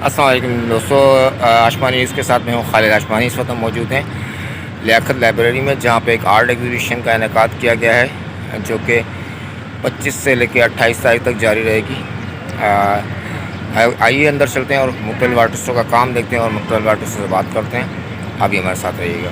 अस्सलाम वालेकुम दोस्तों, आशमानी न्यूज़ के साथ मैं हूँ खालिद आशमानी। इस वक्त हम मौजूद हैं लियाकत लाइब्रेरी में, जहाँ पे एक आर्ट एग्जीबिशन का इनेकाद किया गया है जो कि 25 से लेकर 28 तारीख तक जारी रहेगी। आइए अंदर चलते हैं और मुख्तलिफ आर्टिस्टों का काम देखते हैं और मुख्तलिफ आर्टिस्टों से बात करते हैं। आप भी हमारे साथ रहिएगा।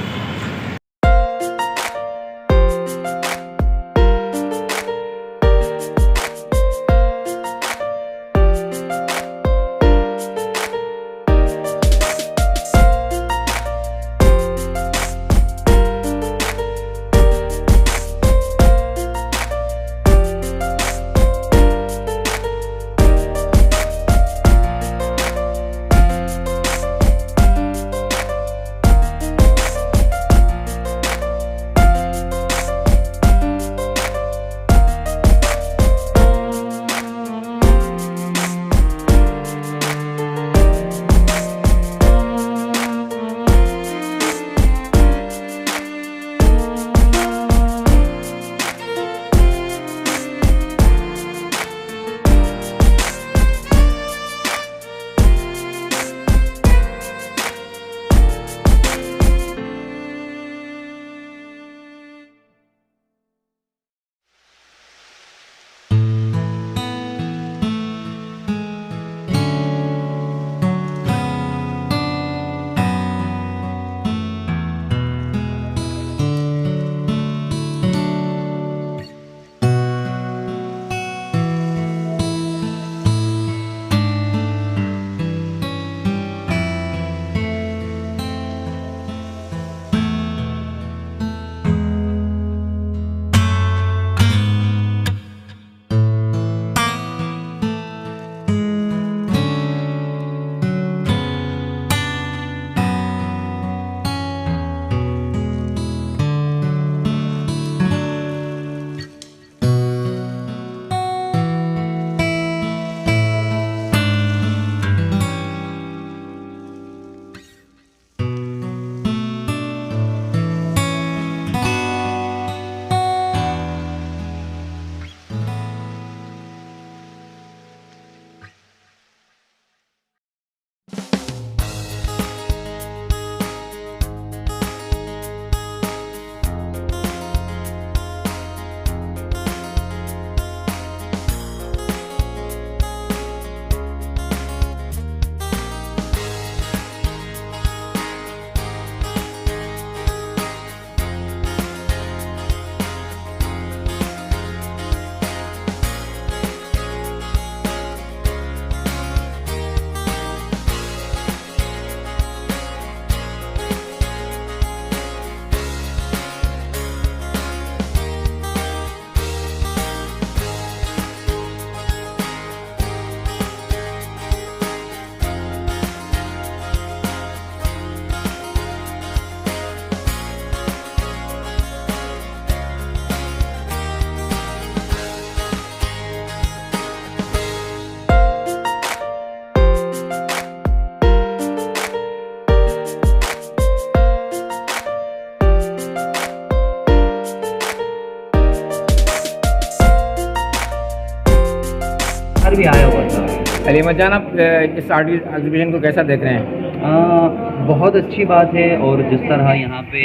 भी आया हुआ था। अलीमा जान, आप इस आर्ट एग्जीबिशन को कैसा देख रहे हैं? बहुत अच्छी बात है। और जिस तरह यहाँ पे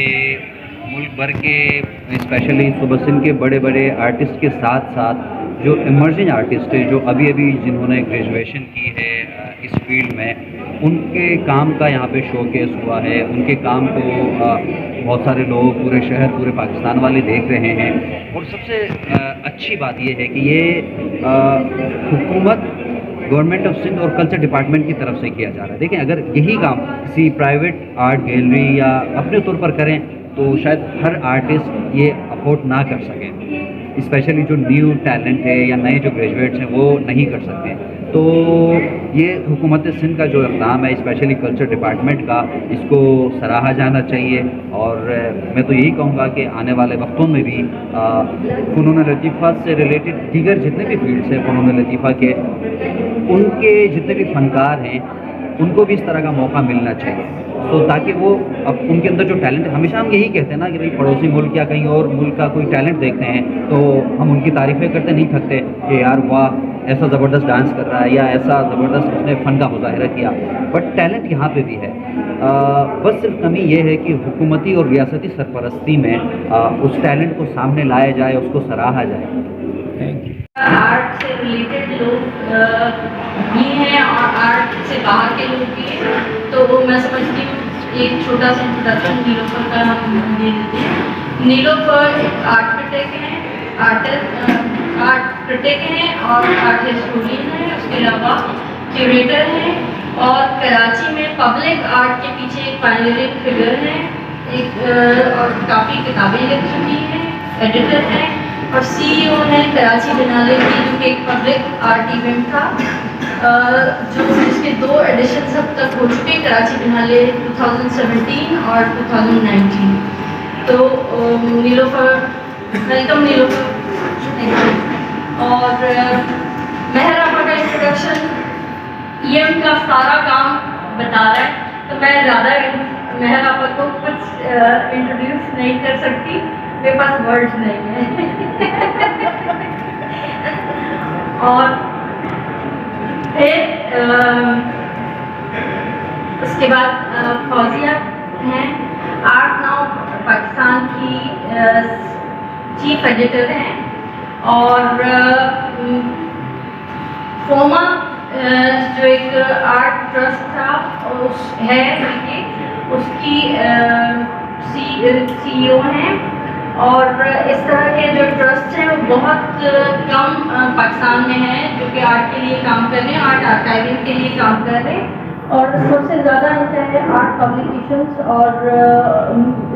मुल्क भर के स्पेशली सुबह सिंह के बड़े बड़े आर्टिस्ट के साथ साथ जो इमर्जिंग आर्टिस्ट है, जो अभी अभी जिन्होंने ग्रेजुएशन की है इस फील्ड में, उनके काम का यहाँ पे शोकेस हुआ है। उनके काम को बहुत सारे लोग, पूरे शहर, पूरे पाकिस्तान वाले देख रहे हैं। और सबसे अच्छी बात यह है कि ये हुकूमत, गवर्नमेंट ऑफ सिंध और कल्चर डिपार्टमेंट की तरफ से किया जा रहा है। देखें, अगर यही काम किसी प्राइवेट आर्ट गैलरी या अपने तौर पर करें तो शायद हर आर्टिस्ट ये अफोर्ड ना कर सकें। स्पेशली जो न्यू टैलेंट है या नए जो ग्रेजुएट्स हैं वो नहीं कर सकते। तो ये हुकूमत सिंध का जो इक़दाम है, स्पेशली कल्चर डिपार्टमेंट का, इसको सराहा जाना चाहिए। और मैं तो यही कहूँगा कि आने वाले वक्तों में भी फ़नून लतीफ़ा से रिलेटेड दीगर जितने भी फील्ड्स हैं फ़नून लतीफ़ा के, उनके जितने भी फ़नकार हैं उनको भी इस तरह का मौका मिलना चाहिए। तो ताकि वो अब उनके अंदर जो टैलेंट है, हमेशा हम यही कहते हैं ना कि भाई पड़ोसी मुल्क या कहीं और मुल्क का कोई टैलेंट देखते हैं तो हम उनकी तारीफ़ें करते नहीं थकते कि यार वाह ऐसा ज़बरदस्त डांस कर रहा है या ऐसा ज़बरदस्त उसने फ़न का मुजाहिरा किया, बट टैलेंट यहाँ पे भी है। बस सिर्फ कमी ये है कि हुकूमती और रियासती सरपरस्ती में उस टैलेंट को सामने लाया जाए, उसको सराहा जाए। Thank you. आर्ट से रिलेटेड लोग भी हैं और आर्ट से बाहर के लोग भी हैं, तो मैं समझती हूँ एक छोटा सा इंट्रोडक्शन नीलोफर का हम दे देते हैं। नीलोफर एक आर्ट क्रिटिक हैं, आर्ट क्रिटिक हैं और आर्ट हिस्टोरियन हैं, उसके अलावा क्यूरेटर हैं और कराची में पब्लिक आर्ट के पीछे एक पायनियरिंग फिगर हैं, एक और काफ़ी किताबें लिख चुकी हैं, एडिटर हैं और CEO हैं कराची बिनाले की, जो कि एक पब्लिक आर्ट इवेंट था जो जिसके 2 एडिशंस अब तक हो चुके हैं, कराची बिनाले 2017 और 2019। तो नीलोफर, वेलकम नीलोफर। और मेहर आपा का इंट्रोडक्शन EM का सारा काम बता रहा है, तो मैं ज़्यादा मेहर आपा को कुछ इंट्रोड्यूस नहीं कर सकती, मेरे पास वर्ड्स नहीं है। और फिर उसके बाद फौजिया हैं, आर्ट नाउ पाकिस्तान की चीफ एडिटर हैं और फोमा जो एक आर्ट ट्रस्ट था उस है बल्कि उसकी CEO हैं। और इस तरह के जो ट्रस्ट हैं वो बहुत कम पाकिस्तान में हैं जो कि आर्ट के लिए काम कर रहे हैं, आर्ट आर्काइविंग के लिए काम कर रहे हैं और सबसे ज़्यादा इनका है आर्ट पब्लिकेशंस और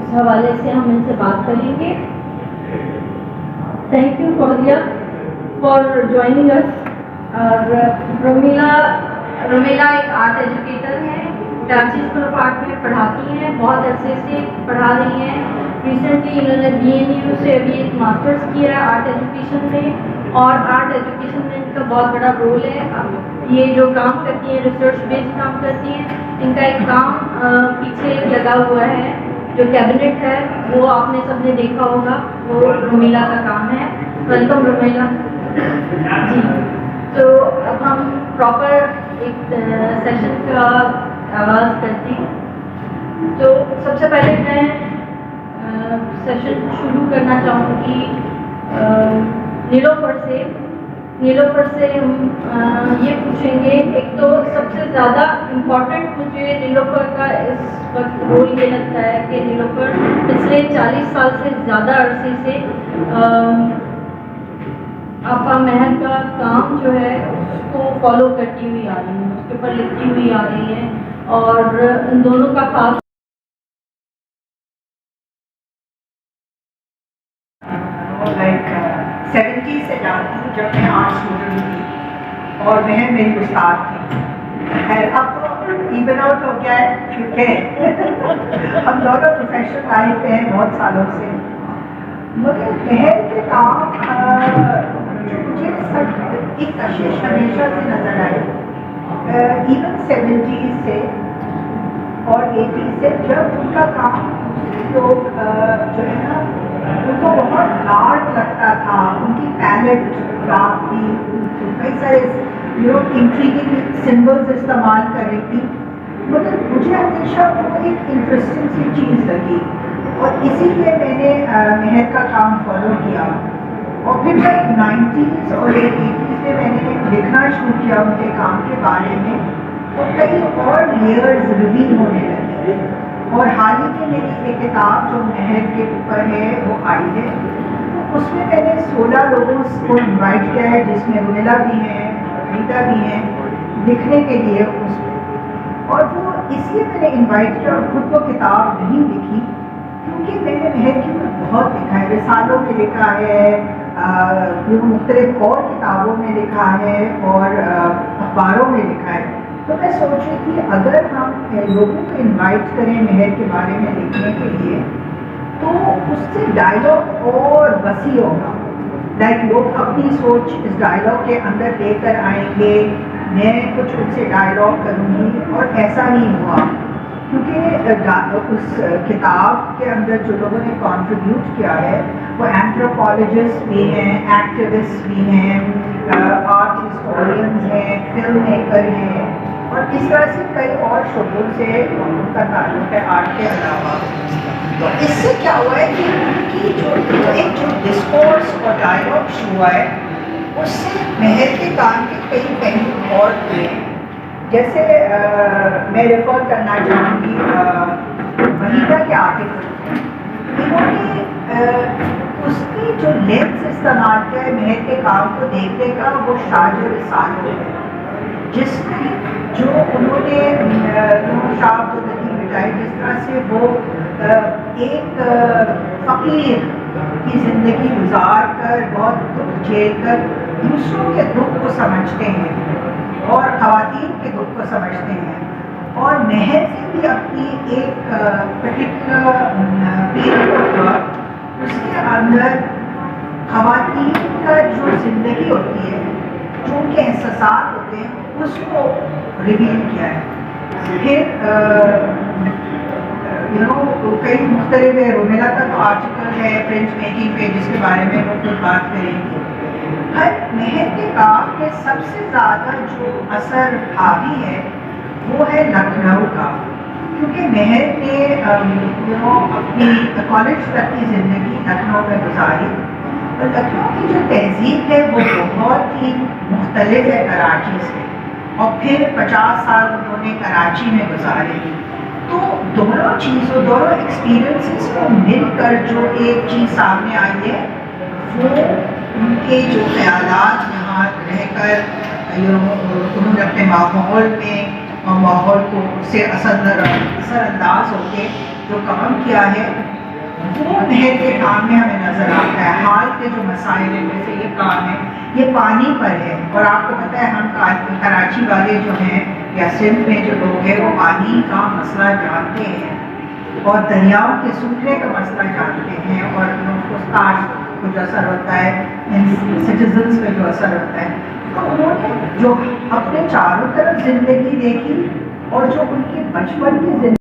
इस हवाले से हम इनसे बात करेंगे। Thank you Fauzia for joining us. और रोमेला एक आर्ट एजुकेटर है, कराची स्कूल ऑफ आर्ट में पढ़ाती हैं, बहुत अरसे से पढ़ा रही हैं। रिसेंटली इन्होंने BNU से अभी एक मास्टर्स किया है आर्ट एजुकेशन में और आर्ट एजुकेशन में इनका बहुत बड़ा रोल है। ये जो काम करती हैं रिसर्च बेस्ड काम करती हैं, इनका एक काम पीछे लगा हुआ है जो कैबिनेट है, वो आपने सबने देखा होगा, वो रोमेला का काम है। वेलकम रोमेला जी। तो अब हम प्रॉपर एक सेशन का आगाज़ करते हैं। तो सबसे पहले मैं सेशन शुरू करना चाहूँगी नीलोफर से हम ये पूछेंगे, एक तो सबसे ज़्यादा इम्पॉर्टेंट मुझे नीलोफर का इस वक्त रोल ये लगता है कि नीलोफर पिछले 40 साल से ज़्यादा अरसे से आपा महर का काम जो है उसको फॉलो करती हुई आ रही है, उसके ऊपर लिखती हुई आ रही है और इन दोनों का साथ लाइक 70 से जानती हूँ जब मैं आर्ट स्टूडेंट थी और वह मेरी उस्ताद थी। खैर अब तो इवन आउट हो गया है क्योंकि हम दोनों प्रोफेशनल लाइफ में हैं बहुत सालों से, मगर महर के काम मुझे सब एक कशिश हमेशा से नजर आए। इवन 70s से और 80s से जब उनका काम लोग जो है ना उनको बहुत लार्ज लगता था, उनकी पैलेट रात की कई सारे इंट्रीगिंग सिंबल्स इस्तेमाल कर रही थी, मगर मुझे हमेशा वो एक इंटरेस्टिंग सी चीज़ लगी और इसीलिए मैंने महर का काम फॉलो किया। और फिर मैं 90s और 80s में मैंने लिखना शुरू किया उनके काम के बारे में और कई और लेयर्स रिवील होने लगे। और हाल ही में मेरी एक किताब जो महर के ऊपर है वो आई है, तो उसमें मैंने 16 लोगों को इनवाइट किया है जिसमें रोमेला भी हैं, रीता भी हैं, लिखने के लिए उसमें। और वो इसलिए मैंने इनवाइट किया और खुद को किताब नहीं लिखी क्योंकि मैंने महर के ऊपर बहुत लिखा है, रिसालों में लिखा है, मुख्तलिफ और किताबों में लिखा है और अखबारों में लिखा है। तो मैं सोच रही थी अगर हम लोगों को इनवाइट करें महर के बारे में लिखने के लिए तो उससे डायलॉग और वसी होगा। लाइक लोग अपनी सोच इस डायलॉग के अंदर लेकर आएंगे, मैं कुछ उनसे डायलॉग करूँगी और ऐसा ही हुआ क्योंकि उस किताब के अंदर जो लोगों ने कंट्रीब्यूट किया है वो एंथ्रोपोलॉजिस्ट भी हैं, एक्टिविस्ट भी हैं, आर्ट हिस्टोरियंस हैं, फिल्म मेकर हैं, और इस तरह से कई और शोबों से उनका ताल्लुक है आर्ट के अलावा। तो इससे क्या हुआ है कि उनकी जो डिस्कोर्स और डायलॉग हुआ है उससे महल के काम के कई पहलू और हुए। जैसे मैं रेफर करना चाहूँगी वहीदा के आर्टिकल, इन्होंने उसकी जो लेंस इस्तेमाल किया है महल के काम को देखने का, वो शाहजहां है, जिसमें जो उन्होंने शाह तो नदी मिटाई, जिस तरह से वो एक फ़कीर की ज़िंदगी गुजार कर बहुत दुख झेल कर दूसरों के दुख को समझते हैं और ख़वातीन के दुख को समझते हैं, और महल से भी अपनी एक पर्टिकुलर पीरियड पर उसके अंदर ख़वातीन का जो ज़िंदगी होती है, जो उनके एहसास होते हैं, उसको रिवील किया है। फिर कई मुख्तलिफ है, रोमेला का तो आर्टिकल है प्रिंट मेकिंग पे जिसके बारे में वो कुछ बात करेंगे। हर महल के काम में सबसे ज़्यादा जो असर हावी है वो है लखनऊ का, क्योंकि महल ने अपनी कॉलेज तक की ज़िंदगी लखनऊ में गुजारी, और लखनऊ की जो तहजीब है वो बहुत ही मुख्तलिफ है कराची से, और फिर 50 साल उन्होंने कराची में गुजारे। तो दोनों चीज़ों, दोनों एक्सपीरियंसेस को मिलकर जो एक चीज़ सामने आई है वो उनके जो ख्यालात यहाँ रहकर उन्होंने अपने माहौल में और माहौल को उससे असरअंदाज होकर जो काम किया है वो महल के काम में हमें नज़र आता है। हाल के जो मसाइल हैं, जैसे ये काम है, ये पानी पर है, और आपको पता है हम कराची वाले जो हैं या सिंध में जो लोग हैं वो पानी का मसला जानते हैं और दरियाओं के सूखने का मसला जानते हैं, और उसको स्टार्ट को जो असर होता है, इन सिटीजन्स पे जो असर होता है। तो उन्होंने जो अपने चारों तरफ ज़िंदगी देखी और जो उनके बचपन की ज़िंदगी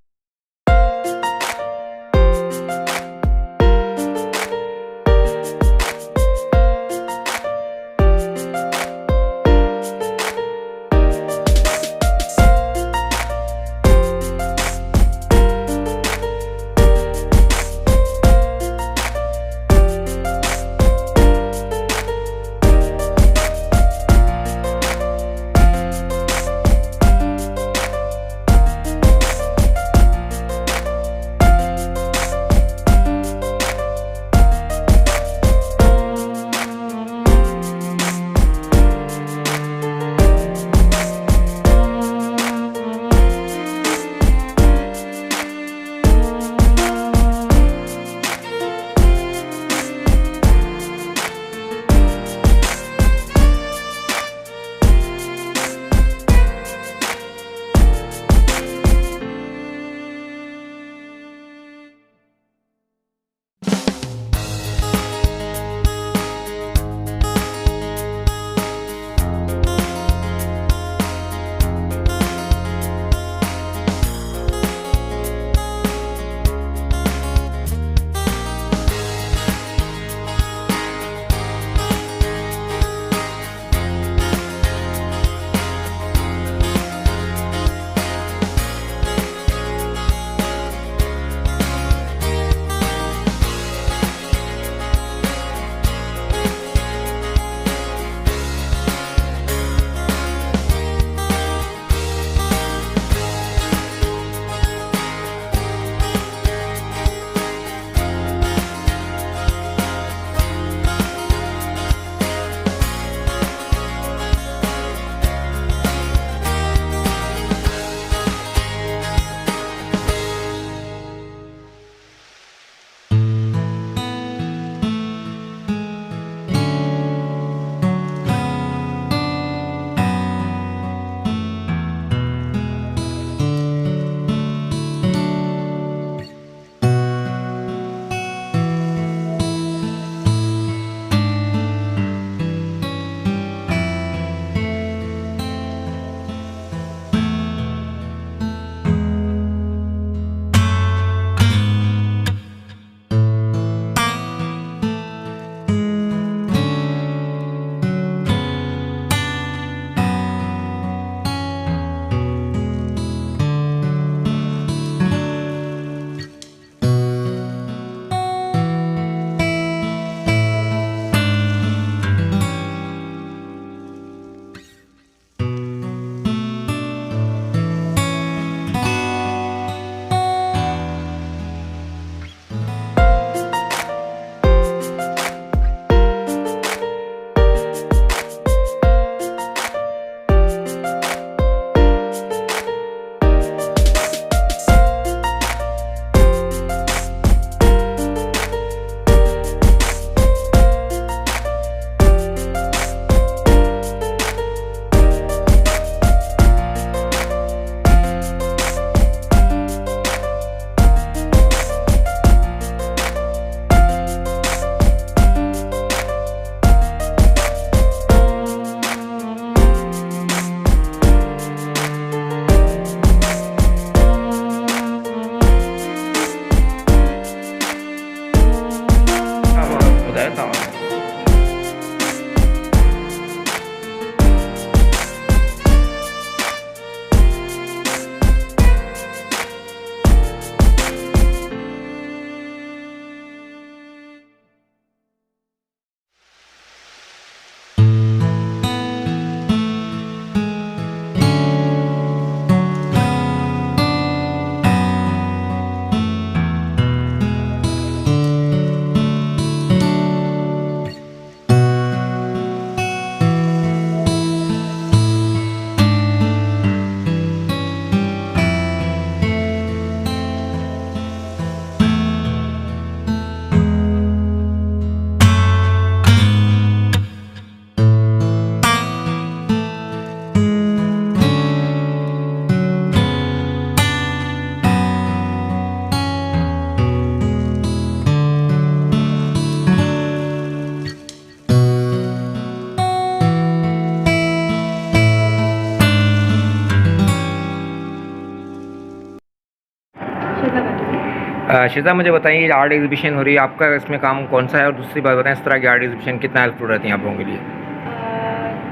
शिजा, मुझे बताइए ये आर्ट एग्जीबिशन हो रही है, आपका इसमें काम कौन सा है? और दूसरी बात बताएं, इस तरह की आर्ट एग्जीबिशन कितना हेल्पफुल रहती है आप लोगों के लिए?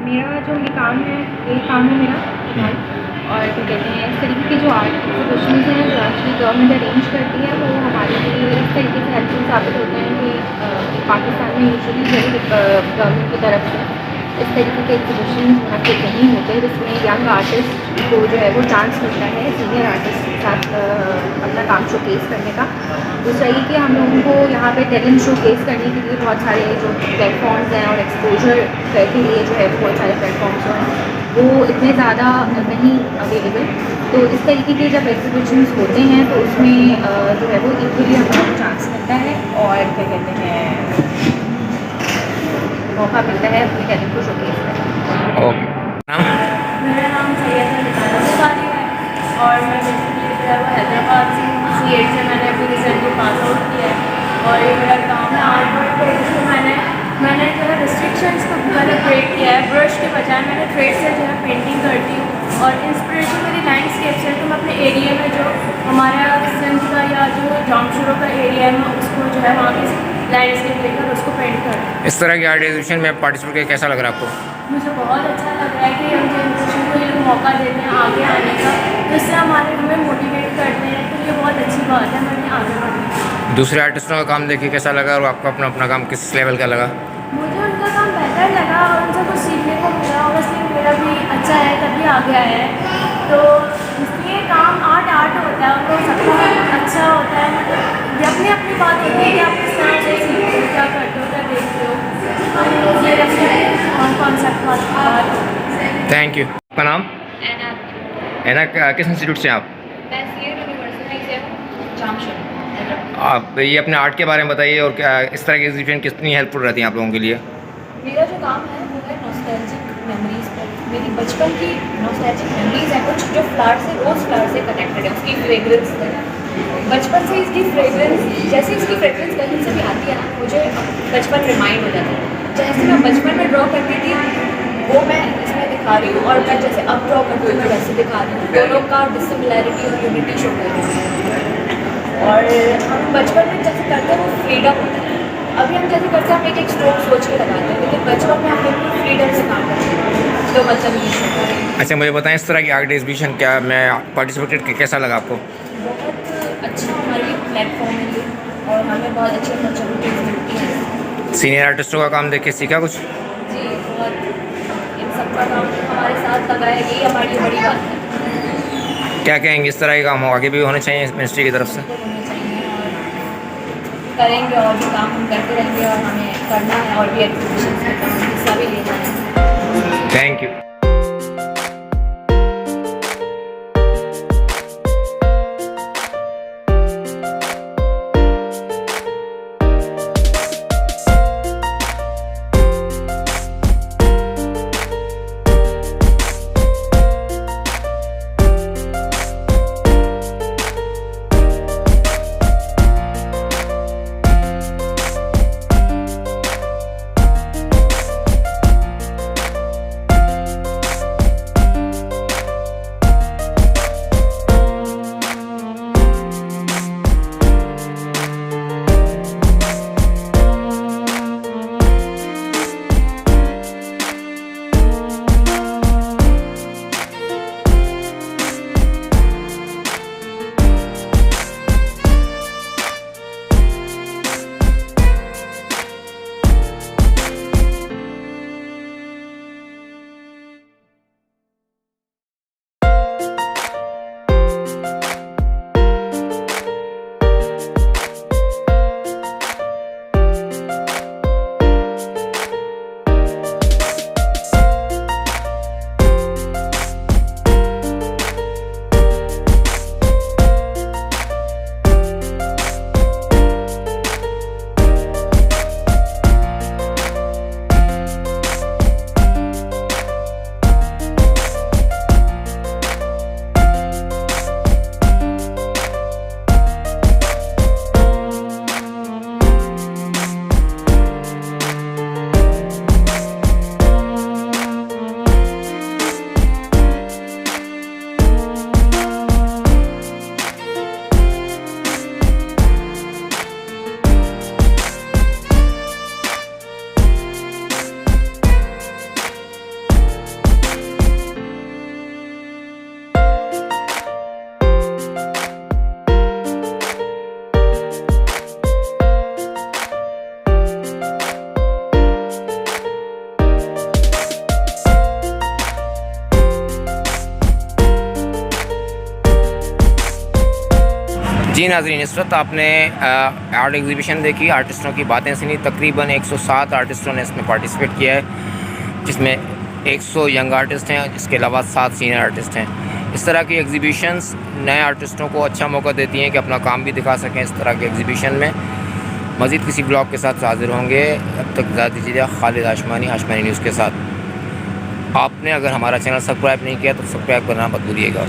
मेरा जो ये काम है मेरा और क्या कहते हैं, इस तरीके के जो आर्ट एग्जीबिशंस हैं जो एक्चुअली गवर्नमेंट अरेंज करती है वो हमारे लिए इस तरीके से हेल्पफुल साबित होते हैं कि पाकिस्तान में यूजुअली गवर्नमेंट की तरफ से इस तरीके के एग्जीबिशन मुनक़िद नहीं होते जिसमें यंग आर्टिस्ट को जो है वो चांस मिलता है सीनियर आर्टिस्ट के साथ अपना काम शोकेस करने का। दूसरा ये कि हम लोगों को यहाँ पे टैलेंट शोकेस करने के लिए बहुत सारे जो प्लेटफॉर्म्स हैं और एक्सपोजर के लिए जो है बहुत सारे प्लेटफॉर्म्स हैं वो इतने ज़्यादा नहीं अवेलेबल। तो इस तरीके के जब एग्जीबिशंस होते हैं तो उसमें जो है वो इक्वली हमें चांस मिलता है और क्या कहते हैं मौका मिलता है अपने टैलेंट को शोकेस करने का। ओके, नाम? मेरा नाम सैयद निकाली है और मैं बेसिकली जो है वो हैदराबाद से C8 से मैंने अभी रिसेंटली पास आउट किया है और ये मेरा काम है आर्ट वर्क पे, जिसको मैंने जो है रिस्ट्रिक्शंस को मतलब ब्रेक किया है। ब्रश के बजाय मैंने थ्रेड से जो है पेंटिंग करती हूँ और इंस्पिरेशन मेरी लैंडस्केप से। तो मैं अपने एरिया में जो हमारा सिंध का या जो जामशुरों का एरिया है मैं उसको जो है वहाँ की लैंडस्केप लेकर उसको पेंट करती हूँ। इस तरह की आर्ट एग्जीबिशन में पार्टिसिपेट करके कैसा लग रहा है आपको? मुझे बहुत अच्छा लग रहा है कि हम जनरेशन को ये मौका देते हैं आगे आने का, जिससे हमें मोटिवेट करते हैं। तो ये बहुत अच्छी बात है, मैंने आगे बढ़ी। दूसरे आर्टिस्टों का काम देख के कैसा लगा और आपको अपना काम किस लेवल का लगा? मुझे उनका काम बेहतर लगा और उनसे कुछ सीखने को मिला। ऑब्वियसली मेरा भी अच्छा है तभी आगे आया है। तो इसलिए काम आर्ट होता है और सबका अच्छा होता है। मतलब अपनी अपनी बात होती है कि आप किस तरह से सीखते हो, क्या करते हो, क्या देखते हो। ये अपने कॉन्सेप्ट बात होती है। Thank you. आपका नाम? एना, किस इंस्टीट्यूट से आप? मैं सीएट यूनिवर्सिटी से हूँ, जामशुर। आप ये अपने आर्ट के बारे में बताइए और क्या इस तरह की एग्जीबिशन कितनी हेल्पफुल रहती है आप लोगों के लिए? मेरा जो काम है वो है नॉस्टैल्जिक मेमोरीज पर। मेरी बचपन की नॉस्टैल्जिक मेमोरीज है कुछ जो फ्लावर से, रोज़ फ्लावर से कनेक्टेड है, उसकी फ्रेगरेंस है। बचपन से इसकी फ्रेगरेंस, जैसे इसकी फ्रेगरेंस कहीं से भी आती है ना, मुझे बचपन रिमाइंड हो जाता है। जैसे मैं बचपन में ड्रॉ करती थी वो मैं इसमें दिखा रही हूँ और मैं जैसे अब ड्रॉ करती हूँ मैं वैसे दिखा रही हूँ। दोनों का डिसिमिलैरिटी और यूनिटी शो कर रही है। और हम बचपन में जैसे करते हैं वो फ्रीडम होता है। अभी हम जैसे करते हैं हम एक स्ट्रोक सोच के लगाते हैं, लेकिन बचपन में हम बिल्कुल फ्रीडम से काम करते हैं। तो मतलब ये शो है। अच्छा, मुझे बताएं इस तरह की आर्ट एग्जीबिशन क्या मैं पार्टिसिपेट करके कैसा लगा आपको? बहुत अच्छा हमारी प्लेटफॉर्म है ये और हमें बहुत अच्छी अपॉर्चुनिटीज मिलती हैं। सीनियर आर्टिस्टों का काम देख के सीखा कुछ? जी बहुत, इन सबका काम हमारे साथ लगा है, यही हमारी बड़ी बात है। क्या कहेंगे इस तरह के काम आगे भी होने चाहिए मिनिस्ट्री की तरफ से? होने चाहिए और करेंगे और भी काम हम करते रहेंगे और हमें करना है और भी एक्टिविटीज में हिस्सा भी लेना है। Thank you. जी नाज़रीन, इस वक्त आपने आर्ट एग्जीबिशन देखी, आर्टिस्टों की बातें सुनी। तकरीबन 107 आर्टिस्टों ने इसमें पार्टिसिपेट किया है, जिसमें 100 यंग आर्टिस्ट हैं, इसके अलावा 7 सीनियर आर्टिस्ट हैं। इस तरह की एग्जीबिशंस नए आर्टिस्टों को अच्छा मौका देती हैं कि अपना काम भी दिखा सकें इस तरह के एग्जीबिशन में। मज़ीद किसी ब्लॉग के साथ हाज़िर होंगे, अब तक इजाज़त दीजिए। खालिद हाशमानी, हाशमानी न्यूज़ के साथ। आपने अगर हमारा चैनल सब्सक्राइब नहीं किया तो सब्सक्राइब करना मत भूलिएगा।